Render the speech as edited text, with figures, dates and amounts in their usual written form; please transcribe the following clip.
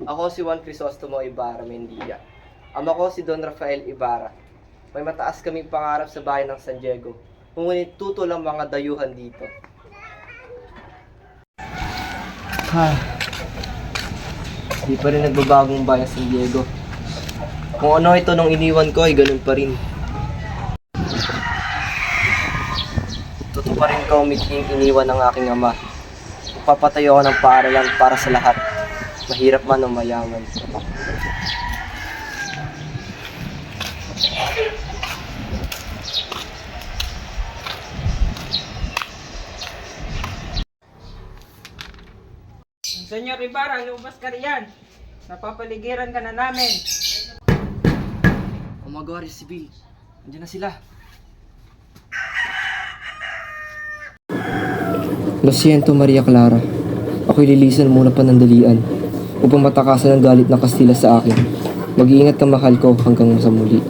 Ako si Juan Crisostomo Ibarra Mendia. Ama ko si Don Rafael Ibarra. May mataas kaming pangarap sa bayan ng San Diego. Ngunit tutol ang mga dayuhan dito. Di pa rin nagbabagong bayan San Diego. Kung ano ito nung iniwan ko ay ganun pa rin. Totoo pa rin ko umiking iniwan ng aking ama. Papatayo ako ng paaralan para sa lahat. Mahirap man o mayaman. Senyor Ibarra, lumabas ka riyan. Napapaligiran ka na namin. O mga Guardia Civil, nandiyan na sila. Lo siento, Maria Clara. Ako'y lilisan muna panandalian upang matakasan ang galit ng Kastila sa akin. Mag-iingat ka, mahal ko, hanggang sa muli.